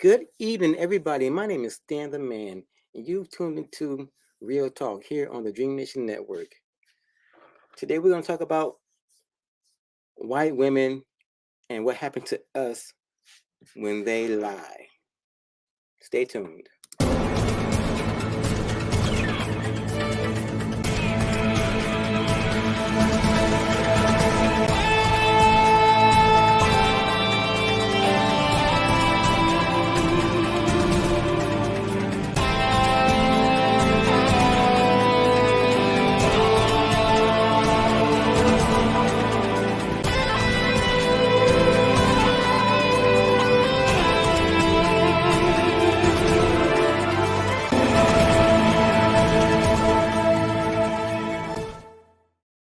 Good evening, everybody. My name is Stan the Man, and you've tuned into Real Talk here on the Dream Nation Network. Today, we're going to talk about white women and what happened to us when they lie. Stay tuned.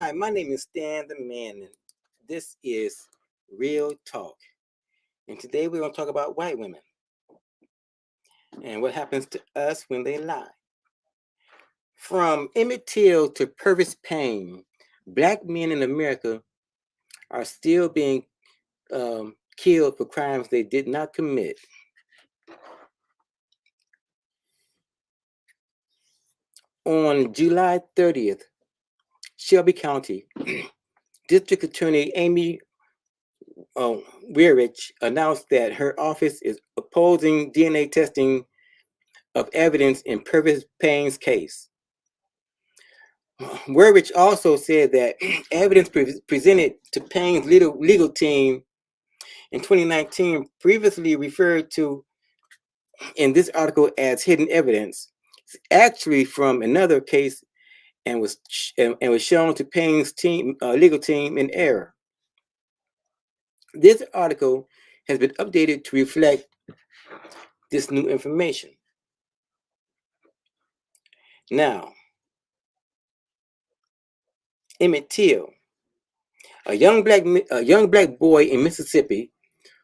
Hi, my name is Stan the Man, and this is Real Talk. And today, we're going to talk about white women and what happens to us when they lie. From Emmett Till to Purvis Payne, black men in America are still being killed for crimes they did not commit. On July 30th, Shelby County District Attorney Amy Weirich announced that her office is opposing DNA testing of evidence in Purvis Payne's case. Weirich also said that evidence presented to Payne's legal team in 2019, previously referred to in this article as hidden evidence, is actually from another case and was shown to Payne's legal team in error. This article has been updated to reflect this new information. Now, Emmett Till, a young black boy in Mississippi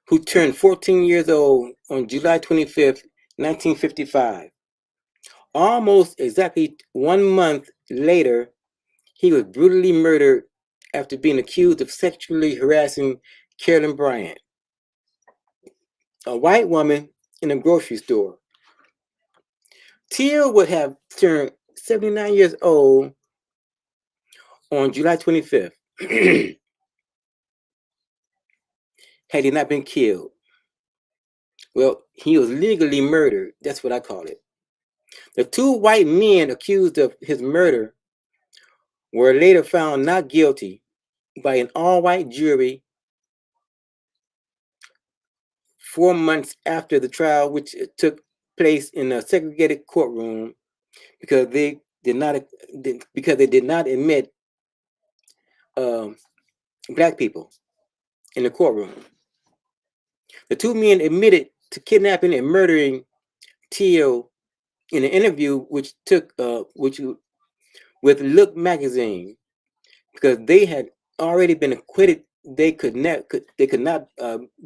who turned 14 years old on July 25th, 1955. Almost exactly 1 month later, he was brutally murdered after being accused of sexually harassing Carolyn Bryant, a white woman in a grocery store. Till would have turned 79 years old on July 25th had he not been killed. Well, he was legally murdered. That's what I call it. The two white men accused of his murder were later found not guilty by an all-white jury 4 months after the trial, which took place in a segregated courtroom because they did not admit black people in the courtroom. The two men admitted to kidnapping and murdering Till in an interview with Look magazine because they had already been acquitted. They could not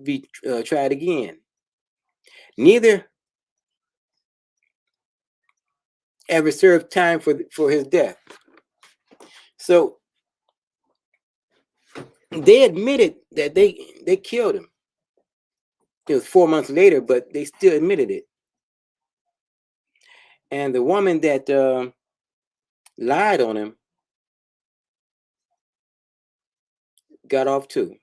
be tried again. Neither ever served time for his death. So they admitted that they killed him. It was 4 months later, but they still admitted it. And the woman that lied on him got off too.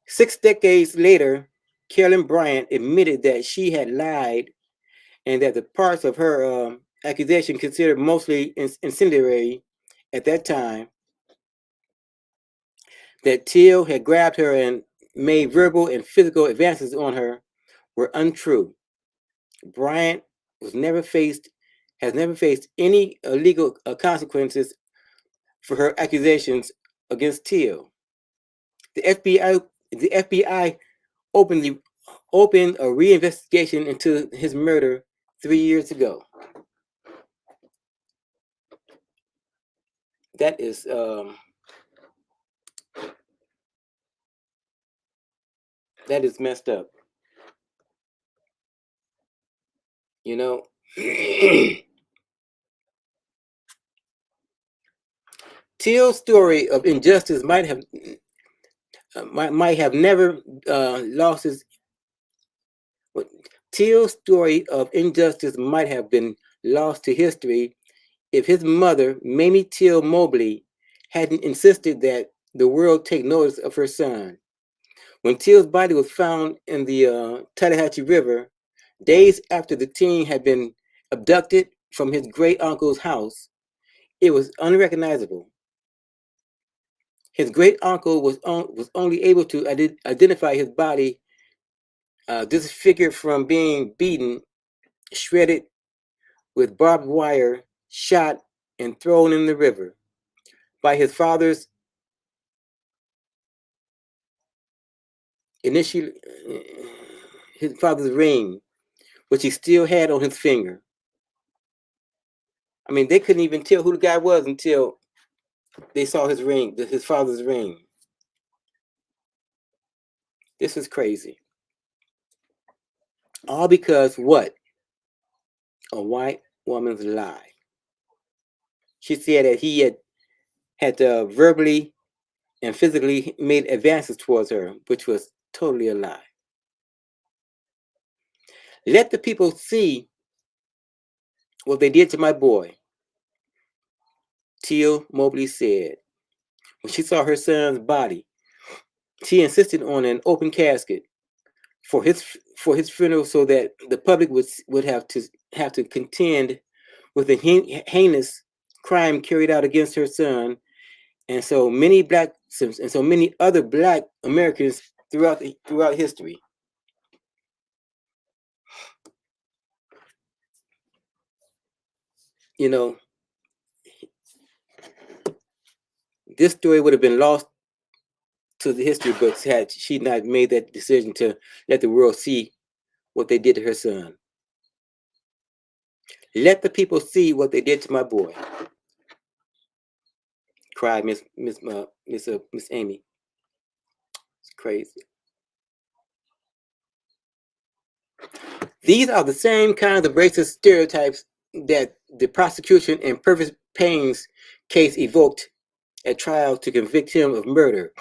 6 decades later, Carolyn Bryant admitted that she had lied and that the parts of her accusation considered mostly incendiary at that time, that Till had grabbed her and made verbal and physical advances on her, were untrue. Bryant has never faced any legal consequences for her accusations against Till. The FBI opened a reinvestigation into his murder 3 years ago. That is messed up. You know, Till's story of injustice might have never lost Till's story of injustice might have been lost to history if his mother, Mamie Till Mobley, hadn't insisted that the world take notice of her son. When Till's body was found in the Tallahatchie River, days after the teen had been abducted from his great uncle's house, it was unrecognizable. His great uncle was only able to identify his body disfigured from being beaten, shredded with barbed wire, shot, and thrown in the river by his father's initial his father's ring, which he still had on his finger. I mean, they couldn't even tell who the guy was until they saw his ring, his father's ring. This is crazy. All because what? A white woman's lie. She said that he had verbally and physically made advances towards her, which was totally a lie. Let the people see what they did to my boy, Till Mobley said. When she saw her son's body, she insisted on an open casket for his funeral so that the public would have to contend with the heinous crime carried out against her son and so many other black Americans throughout history. You know, this story would have been lost to the history books had she not made that decision to let the world see what they did to her son. Let the people see what they did to my boy, cried Miss Amy. It's crazy. These are the same kinds of racist stereotypes that the prosecution in Purvis Payne's case evoked at trial to convict him of murder.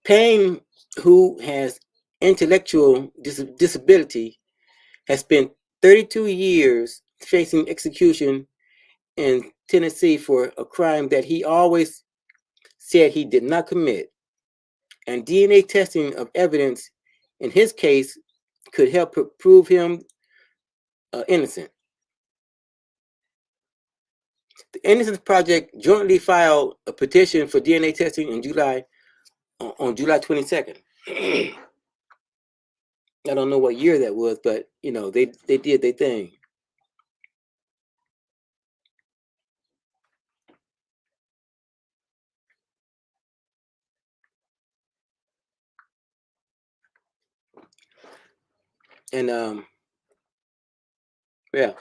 Payne, who has intellectual disability, has spent 32 years facing execution in Tennessee for a crime that he always said he did not commit. And DNA testing of evidence in his case could help prove him innocent. The Innocence Project jointly filed a petition for DNA testing on July 22nd. I don't know what year that was, but they did their thing. And yeah,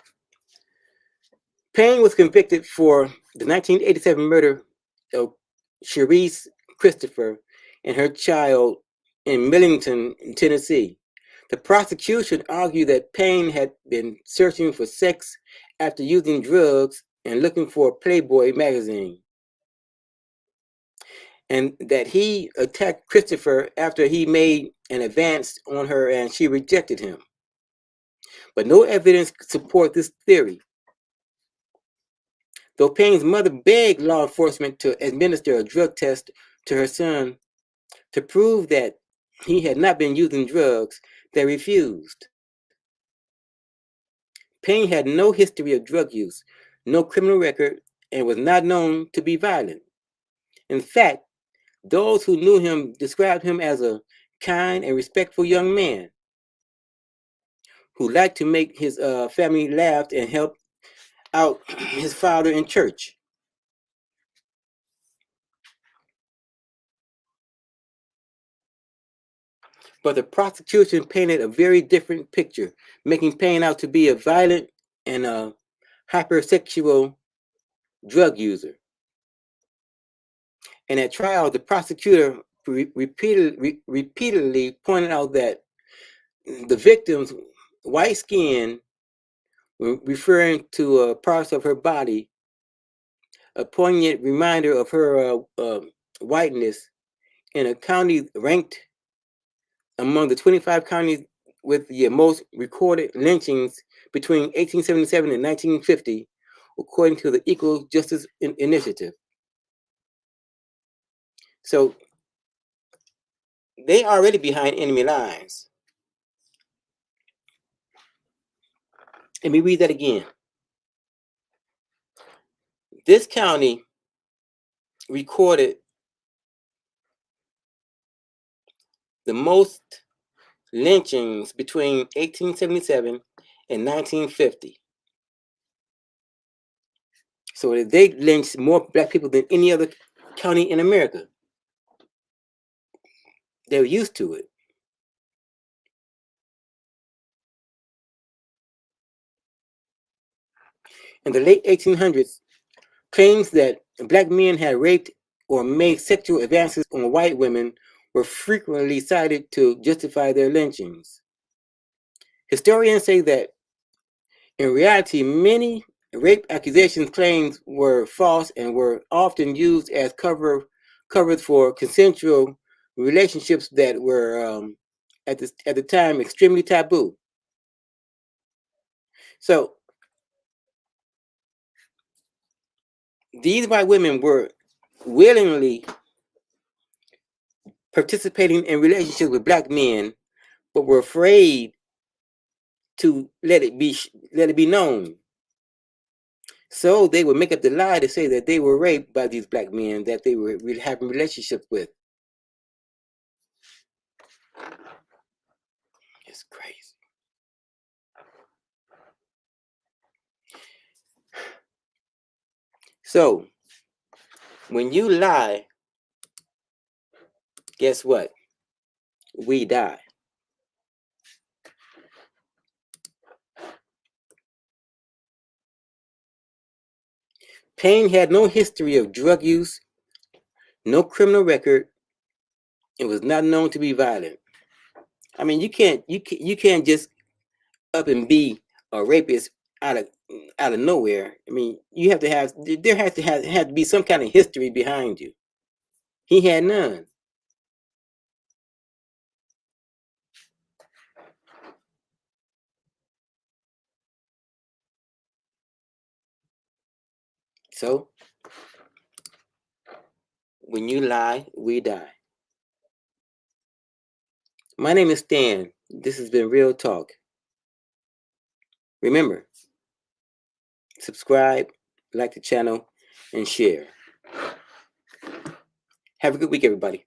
Payne was convicted for the 1987 murder of Cherise Christopher and her child in Millington, Tennessee. The prosecution argued that Payne had been searching for sex after using drugs and looking for a Playboy magazine, and that he attacked Christopher after he made an advance on her and she rejected him. But no evidence supports this theory. Though Payne's mother begged law enforcement to administer a drug test to her son to prove that he had not been using drugs, they refused. Payne had no history of drug use, no criminal record, and was not known to be violent. In fact, those who knew him described him as a kind and respectful young man who liked to make his family laugh and help out his father in church. But the prosecution painted a very different picture, making Payne out to be a violent and a hypersexual drug user. And at trial, the prosecutor repeatedly pointed out that the victim's white skin, referring to parts of her body, a poignant reminder of her whiteness in a county ranked among the 25 counties with the most recorded lynchings between 1877 and 1950, according to the Equal Justice Initiative. So they are already behind enemy lines. Let me read that again. This county recorded the most lynchings between 1877 and 1950. So they lynched more black people than any other county in America. They were used to it. In the late 1800s, claims that black men had raped or made sexual advances on white women were frequently cited to justify their lynchings. Historians say that in reality, many rape accusation claims were false and were often used as covers for consensual relationships that were at the time extremely taboo. So these white women were willingly participating in relationships with black men, but were afraid to let it be known. So they would make up the lie to say that they were raped by these black men that they were really having relationships with. It's crazy. So when you lie, guess what? We die. Payne had no history of drug use, no criminal record, and was not known to be violent. I mean, you can't just up and be a rapist out of nowhere. I mean, there has to have to be some kind of history behind you. He had none. So when you lie, we die. My name is Stan. This has been Real Talk. Remember, subscribe, like the channel, and share. Have a good week, everybody.